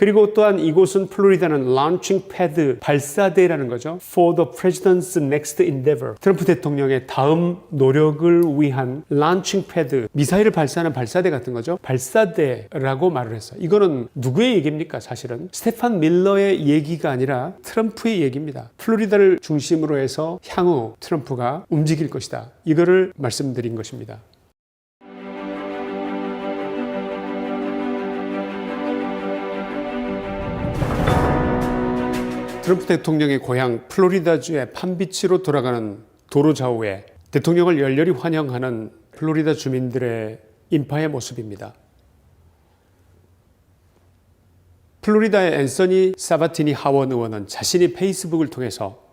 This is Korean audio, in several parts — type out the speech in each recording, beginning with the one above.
그리고 또한 이곳은 플로리다는 launching pad, 발사대라는 거죠. For the president's next endeavor. 트럼프 대통령의 다음 노력을 위한 launching pad, 미사일을 발사하는 발사대 같은 거죠. 발사대라고 말을 했어요. 이거는 누구의 얘기입니까? 사실은 스테판 밀러의 얘기가 아니라 트럼프의 얘기입니다. 플로리다를 중심으로 해서 향후 트럼프가 움직일 것이다. 이거를 말씀드린 것입니다. 트럼프 대통령의 고향 플로리다주의 판비치로 돌아가는 도로 좌우에 대통령을 열렬히 환영하는 플로리다 주민들의 인파의 모습입니다. 플로리다의 앤서니 사바티니 하원 의원은 자신이 페이스북을 통해서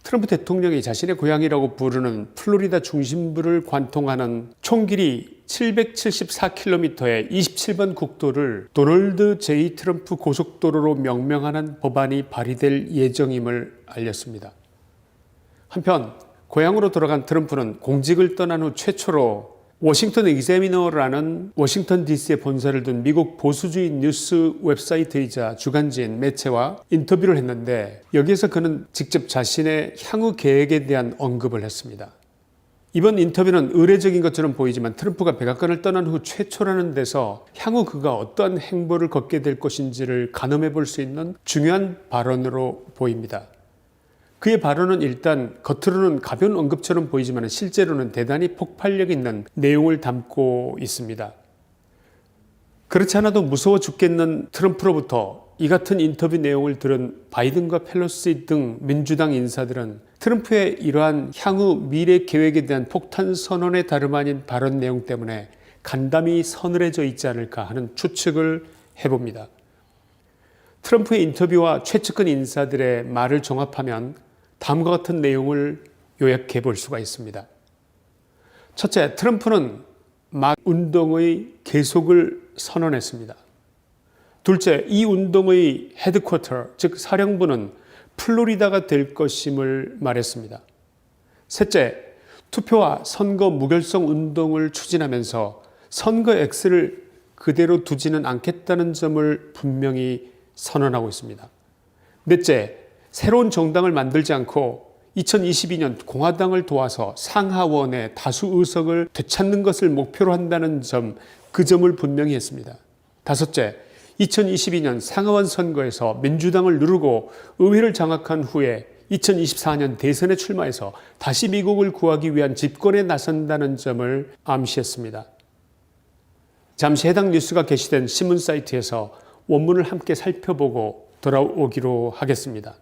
트럼프 대통령이 자신의 고향이라고 부르는 플로리다 중심부를 관통하는 총 길이 774km의 27번 국도를 도널드 J. 트럼프 고속도로로 명명하는 법안이 발의될 예정임을 알렸습니다. 한편 고향으로 돌아간 트럼프는 공직을 떠난 후 최초로 워싱턴 익제미너라는 워싱턴 DC에 본사를 둔 미국 보수주의 뉴스 웹사이트이자 주간지인 매체와 인터뷰를 했는데 여기에서 그는 직접 자신의 향후 계획에 대한 언급을 했습니다. 이번 인터뷰는 의례적인 것처럼 보이지만 트럼프가 백악관을 떠난 후 최초라는 데서 향후 그가 어떠한 행보를 걷게 될 것인지를 가늠해 볼 수 있는 중요한 발언으로 보입니다. 그의 발언은 일단 겉으로는 가벼운 언급처럼 보이지만 실제로는 대단히 폭발력 있는 내용을 담고 있습니다. 그렇지 않아도 무서워 죽겠는 트럼프로부터 이 같은 인터뷰 내용을 들은 바이든과 펠로시 등 민주당 인사들은 트럼프의 이러한 향후 미래 계획에 대한 폭탄 선언의 다름 아닌 발언 내용 때문에 간담이 서늘해져 있지 않을까 하는 추측을 해봅니다. 트럼프의 인터뷰와 최측근 인사들의 말을 종합하면 다음과 같은 내용을 요약해 볼 수가 있습니다. 첫째, 트럼프는 막 운동의 계속을 선언했습니다. 둘째, 이 운동의 헤드쿼터, 즉 사령부는 플로리다가 될 것임을 말했습니다. 셋째, 투표와 선거 무결성 운동을 추진하면서 선거 X를 그대로 두지는 않겠다는 점을 분명히 선언하고 있습니다. 넷째, 새로운 정당을 만들지 않고 2022년 공화당을 도와서 상하원의 다수 의석을 되찾는 것을 목표로 한다는 점, 그 점을 분명히 했습니다. 다섯째, 2022년 상하원 선거에서 민주당을 누르고 의회를 장악한 후에 2024년 대선에 출마해서 다시 미국을 구하기 위한 집권에 나선다는 점을 암시했습니다. 잠시 해당 뉴스가 게시된 신문 사이트에서 원문을 함께 살펴보고 돌아오기로 하겠습니다.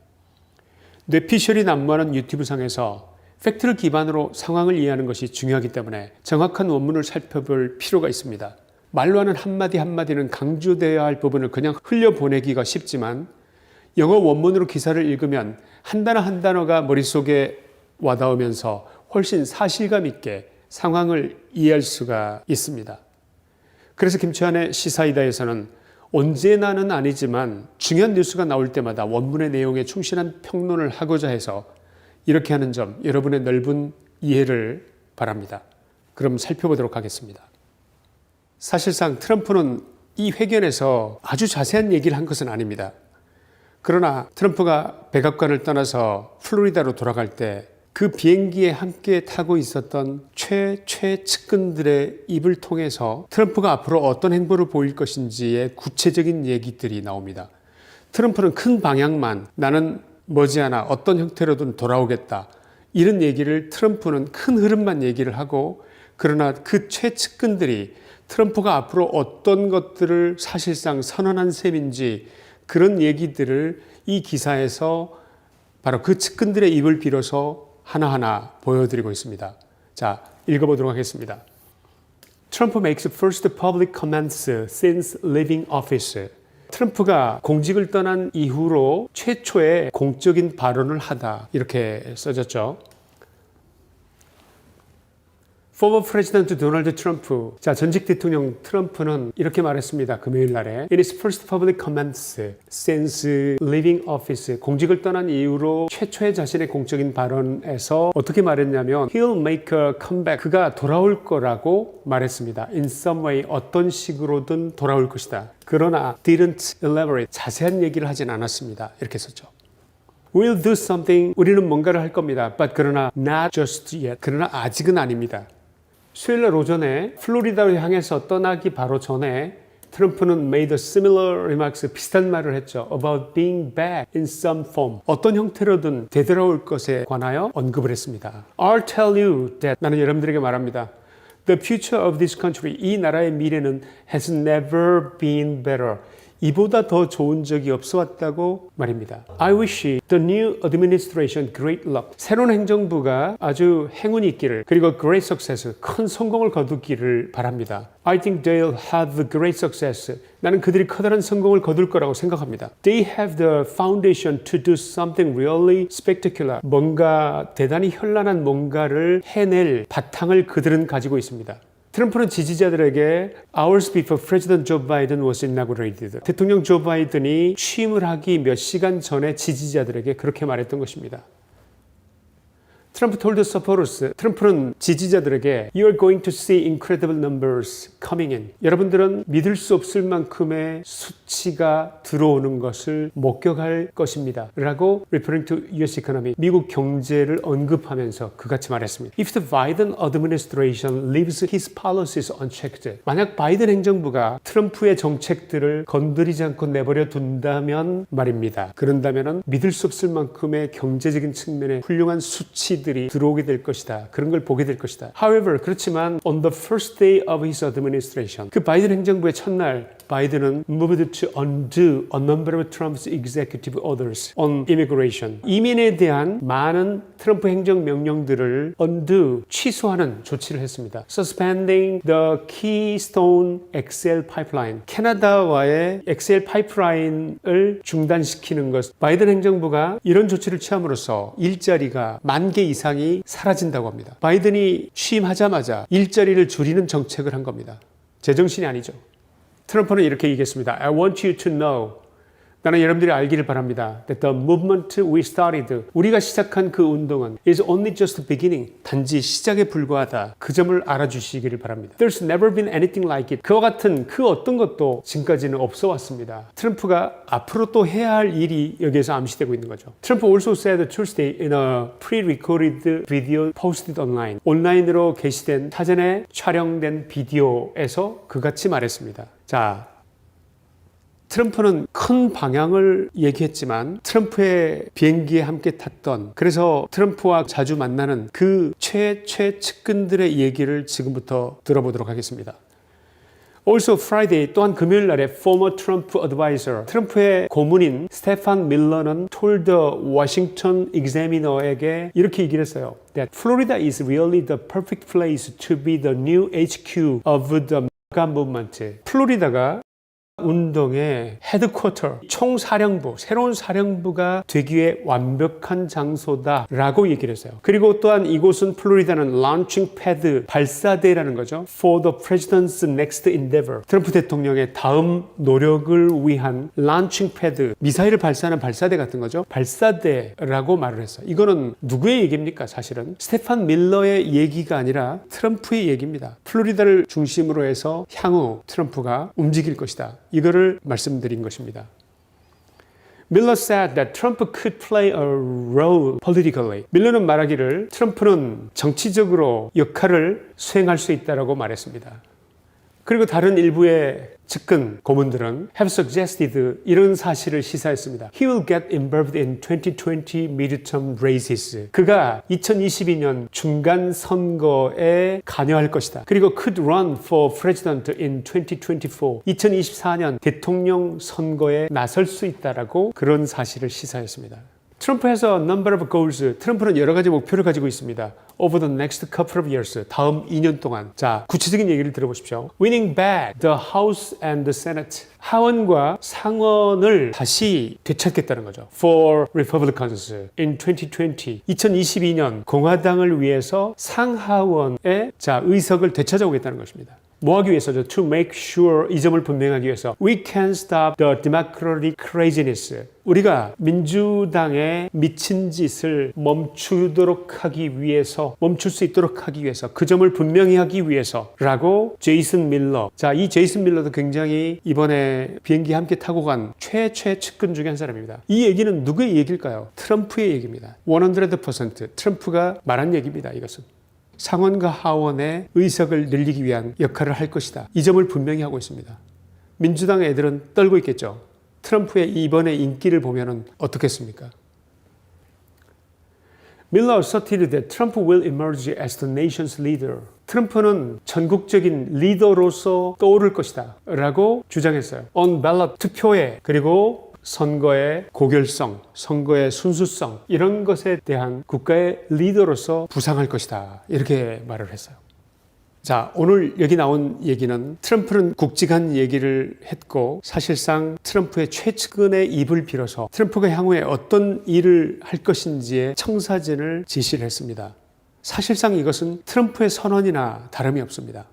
뇌피셜이 난무하는 유튜브상에서 팩트를 기반으로 상황을 이해하는 것이 중요하기 때문에 정확한 원문을 살펴볼 필요가 있습니다. 말로 하는 한마디 한마디는 강조되어야 할 부분을 그냥 흘려보내기가 쉽지만 영어 원문으로 기사를 읽으면 한 단어 한 단어가 머릿속에 와닿으면서 훨씬 사실감 있게 상황을 이해할 수가 있습니다. 그래서 김치환의 시사이다에서는 언제나는 아니지만 중요한 뉴스가 나올 때마다 원문의 내용에 충실한 평론을 하고자 해서 이렇게 하는 점, 여러분의 넓은 이해를 바랍니다. 그럼 살펴보도록 하겠습니다. 사실상 트럼프는 이 회견에서 아주 자세한 얘기를 한 것은 아닙니다. 그러나 트럼프가 백악관을 떠나서 플로리다로 돌아갈 때 그 비행기에 함께 타고 있었던 최측근들의 입을 통해서 트럼프가 앞으로 어떤 행보를 보일 것인지의 구체적인 얘기들이 나옵니다. 트럼프는 큰 방향만, 나는 머지않아 어떤 형태로든 돌아오겠다, 이런 얘기를 트럼프는 큰 흐름만 얘기를 하고, 그러나 그 최측근들이 트럼프가 앞으로 어떤 것들을 사실상 선언한 셈인지 그런 얘기들을 이 기사에서 바로 그 측근들의 입을 빌어서 하나하나 보여드리고 있습니다. 자, 읽어보도록 하겠습니다. Trump makes first public comments since leaving office. 트럼프가 공직을 떠난 이후로 최초의 공적인 발언을 하다, 이렇게 써졌죠. Former President Donald Trump. 자, 전직 대통령 트럼프는 이렇게 말했습니다. 금요일 날에. In his first public comments since leaving office. 공직을 떠난 이후로 최초의 자신의 공적인 발언에서 어떻게 말했냐면 He'll make a comeback. 그가 돌아올 거라고 말했습니다. In some way, 어떤 식으로든 돌아올 것이다. 그러나 didn't elaborate. 자세한 얘기를 하진 않았습니다. 이렇게 썼죠. We'll do something. 우리는 뭔가를 할 겁니다. But 그러나 not just yet. 그러나 아직은 아닙니다. 수요일날 오전에 플로리다로 향해서 떠나기 바로 전에 트럼프는 made a similar remarks, 비슷한 말을 했죠. About being back in some form. 어떤 형태로든 되돌아올 것에 관하여 언급을 했습니다. I'll tell you that. 나는 여러분들에게 말합니다. The future of this country. 이 나라의 미래는 has never been better. 이보다 더 좋은 적이 없어 왔다고 말입니다. I wish the new administration great luck. 새로운 행정부가 아주 행운이 있기를, 그리고 great success, 큰 성공을 거두기를 바랍니다. I think they'll have great success. 나는 그들이 커다란 성공을 거둘 거라고 생각합니다. They have the foundation to do something really spectacular. 뭔가 대단히 현란한 뭔가를 해낼 바탕을 그들은 가지고 있습니다. 트럼프는 지지자들에게 hours before President Joe Biden was inaugurated. 대통령 조 바이든이 취임을 하기 몇 시간 전에 지지자들에게 그렇게 말했던 것입니다. 트럼프 told supporters, 트럼프는 지지자들에게 You are going to see incredible numbers coming in. 여러분들은 믿을 수 없을 만큼의 수치가 들어오는 것을 목격할 것입니다. 라고 referring to US economy, 미국 경제를 언급하면서 그같이 말했습니다. If the Biden administration leaves his policies unchecked, 만약 바이든 행정부가 트럼프의 정책들을 건드리지 않고 내버려 둔다면 말입니다. 그런다면 믿을 수 없을 만큼의 경제적인 측면의 훌륭한 수치들이 들어오게 될 것이다. 그런 걸 보게 될 것이다. However, 그렇지만 on the first day of his administration, 그 바이든 행정부의 첫날 바이든은 moved to undo a number of Trump's executive orders on immigration. 이민에 대한 많은 트럼프 행정 명령들을 undo, 취소하는 조치를 했습니다. Suspending the Keystone XL pipeline. 캐나다와의 XL 파이프라인을 중단시키는 것. 바이든 행정부가 이런 조치를 취함으로써 일자리가 10,000개 이상이 사라진다고 합니다. 바이든이 취임하자마자 일자리를 줄이는 정책을 한 겁니다. 제정신이 아니죠. 트럼프는 이렇게 얘기했습니다. I want you to know. 나는 여러분들이 알기를 바랍니다. That the movement we started, 우리가 시작한 그 운동은 is only just beginning. 단지 시작에 불과하다. 그 점을 알아주시기를 바랍니다. There's never been anything like it. 그와 같은 그 어떤 것도 지금까지는 없어 왔습니다. 트럼프가 앞으로 또 해야 할 일이 여기에서 암시되고 있는 거죠. 트럼프 also said Tuesday in a pre-recorded video posted online. 온라인으로 게시된 사전에 촬영된 비디오에서 그같이 말했습니다. 자, 트럼프는 큰 방향을 얘기했지만 트럼프의 비행기에 함께 탔던, 그래서 트럼프와 자주 만나는 그 최측근들의 얘기를 지금부터 들어보도록 하겠습니다. Also Friday, 또한 금요일 날에 former Trump advisor, 트럼프의 고문인 스테판 밀러는 told the Washington Examiner에게 이렇게 얘기를 했어요. That Florida is really the perfect place to be the new HQ of the MAGA movement. 플로리다가 운동의 헤드쿼터, 총사령부, 새로운 사령부가 되기에 완벽한 장소다라고 얘기를 했어요. 그리고 또한 이곳은 플로리다는 launching pad, 발사대라는 거죠. For the president's next endeavor. 트럼프 대통령의 다음 노력을 위한 launching pad, 미사일을 발사하는 발사대 같은 거죠. 발사대라고 말을 했어요. 이거는 누구의 얘기입니까? 사실은 스테판 밀러의 얘기가 아니라 트럼프의 얘기입니다. 플로리다를 중심으로 해서 향후 트럼프가 움직일 것이다. 이거를 말씀드린 것입니다. Miller said that Trump could play a role politically. 밀러는 말하기를 트럼프는 정치적으로 역할을 수행할 수 있다고 말했습니다. 그리고 다른 일부의 측근 고문들은 have suggested 이런 사실을 시사했습니다. He will get involved in 2020 midterm races. 그가 2022년 중간 선거에 관여할 것이다. 그리고 could run for president in 2024. 2024년 대통령 선거에 나설 수 있다라고 그런 사실을 시사했습니다. 트럼프 has a number of goals. 트럼프는 여러 가지 목표를 가지고 있습니다. Over the next couple of years. 다음 2년 동안. 자, 구체적인 얘기를 들어보십시오. Winning back the House and the Senate. 하원과 상원을 다시 되찾겠다는 거죠. For Republicans in 2020. 2022년 공화당을 위해서 상하원의 의석을 되찾아오겠다는 것입니다. 뭐 하기 위해서죠? To make sure, 이 점을 분명하기 위해서 We can stop the democratic craziness. 우리가 민주당의 미친 짓을 멈추도록 하기 위해서, 멈출 수 있도록 하기 위해서, 그 점을 분명히 하기 위해서 라고 제이슨 밀러. 자, 이 제이슨 밀러도 굉장히 이번에 비행기 함께 타고 간 최측근 중에 한 사람입니다. 이 얘기는 누구의 얘기일까요? 트럼프의 얘기입니다. 100% 트럼프가 말한 얘기입니다. 이것은. 상원과 하원의 의석을 늘리기 위한 역할을 할 것이다. 이 점을 분명히 하고 있습니다. 민주당 애들은 떨고 있겠죠. 트럼프의 이번의 인기를 보면 어떻겠습니까? Miller asserted that Trump will emerge as the nation's leader. 트럼프는 전국적인 리더로서 떠오를 것이다 라고 주장했어요. On ballot 투표에 그리고 선거의 고결성, 선거의 순수성 이런 것에 대한 국가의 리더로서 부상할 것이다 이렇게 말을 했어요. 자, 오늘 여기 나온 얘기는 트럼프는 굵직한 얘기를 했고 사실상 트럼프의 최측근의 입을 빌어서 트럼프가 향후에 어떤 일을 할 것인지의 청사진을 제시를 했습니다. 사실상 이것은 트럼프의 선언이나 다름이 없습니다.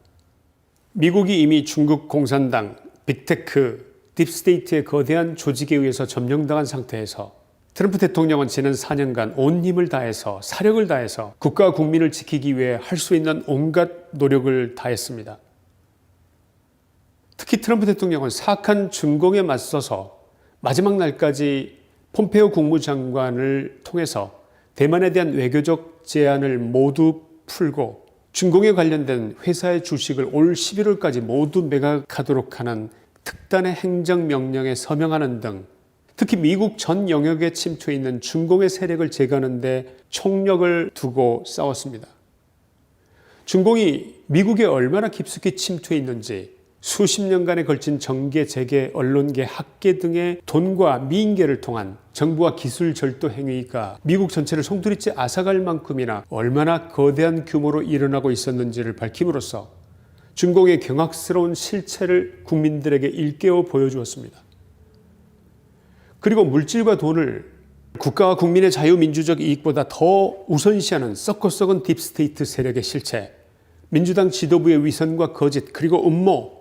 미국이 이미 중국 공산당, 빅테크, 딥스테이트의 거대한 조직에 의해서 점령당한 상태에서 트럼프 대통령은 지난 4년간 온 힘을 다해서 사력을 다해서 국가와 국민을 지키기 위해 할 수 있는 온갖 노력을 다했습니다. 특히 트럼프 대통령은 사악한 중공에 맞서서 마지막 날까지 폼페이오 국무장관을 통해서 대만에 대한 외교적 제한을 모두 풀고 중공에 관련된 회사의 주식을 올 11월까지 모두 매각하도록 하는 특단의 행정명령에 서명하는 등 특히 미국 전 영역에 침투해 있는 중공의 세력을 제거하는 데 총력을 두고 싸웠습니다. 중공이 미국에 얼마나 깊숙이 침투해 있는지 수십 년간에 걸친 정계, 재계, 언론계, 학계 등의 돈과 미인계를 통한 정부와 기술 절도 행위가 미국 전체를 송두리째 앗아갈 만큼이나 얼마나 거대한 규모로 일어나고 있었는지를 밝힘으로써 중공의 경악스러운 실체를 국민들에게 일깨워 보여주었습니다. 그리고 물질과 돈을 국가와 국민의 자유민주적 이익보다 더 우선시하는 썩고 썩은 딥스테이트 세력의 실체, 민주당 지도부의 위선과 거짓, 그리고 음모,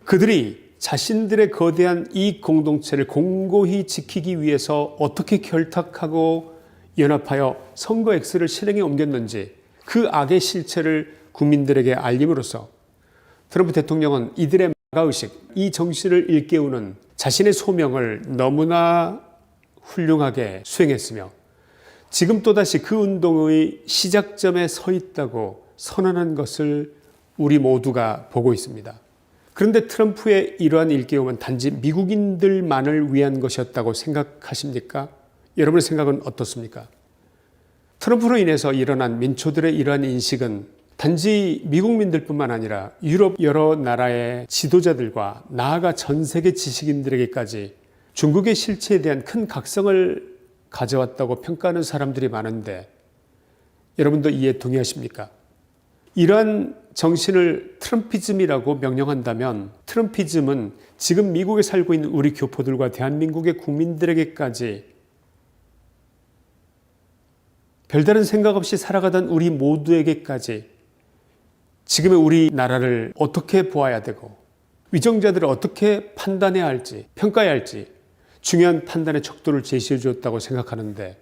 그들이 자신들의 거대한 이익 공동체를 공고히 지키기 위해서 어떻게 결탁하고 연합하여 선거 X를 실행에 옮겼는지 그 악의 실체를 국민들에게 알림으로써 트럼프 대통령은 이들의 마가의식, 이 정신을 일깨우는 자신의 소명을 너무나 훌륭하게 수행했으며 지금 또다시 그 운동의 시작점에 서 있다고 선언한 것을 우리 모두가 보고 있습니다. 그런데 트럼프의 이러한 일깨움은 단지 미국인들만을 위한 것이었다고 생각하십니까? 여러분의 생각은 어떻습니까? 트럼프로 인해서 일어난 민초들의 이러한 인식은 단지 미국민들뿐만 아니라 유럽 여러 나라의 지도자들과 나아가 전 세계 지식인들에게까지 중국의 실체에 대한 큰 각성을 가져왔다고 평가하는 사람들이 많은데 여러분도 이에 동의하십니까? 이러한 정신을 트럼피즘이라고 명령한다면 트럼피즘은 지금 미국에 살고 있는 우리 교포들과 대한민국의 국민들에게까지 별다른 생각 없이 살아가던 우리 모두에게까지 지금의 우리나라를 어떻게 보아야 되고 위정자들을 어떻게 판단해야 할지 평가해야 할지 중요한 판단의 척도를 제시해 주었다고 생각하는데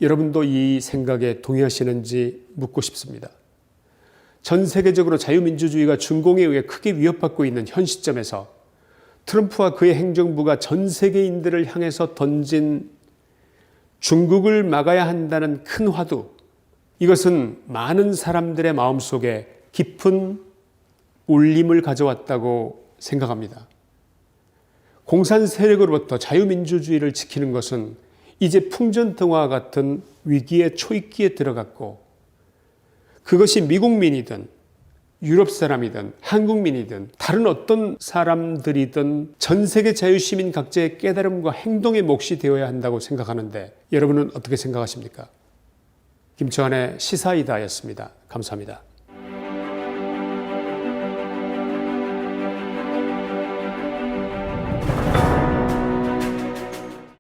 여러분도 이 생각에 동의하시는지 묻고 싶습니다. 전 세계적으로 자유민주주의가 중공에 의해 크게 위협받고 있는 현 시점에서 트럼프와 그의 행정부가 전 세계인들을 향해서 던진 중국을 막아야 한다는 큰 화두, 이것은 많은 사람들의 마음속에 깊은 울림을 가져왔다고 생각합니다. 공산 세력으로부터 자유민주주의를 지키는 것은 이제 풍전등화와 같은 위기의 초입기에 들어갔고 그것이 미국민이든 유럽 사람이든 한국민이든 다른 어떤 사람들이든 전 세계 자유시민 각자의 깨달음과 행동의 몫이 되어야 한다고 생각하는데 여러분은 어떻게 생각하십니까? 김초한의 시사이다였습니다. 감사합니다.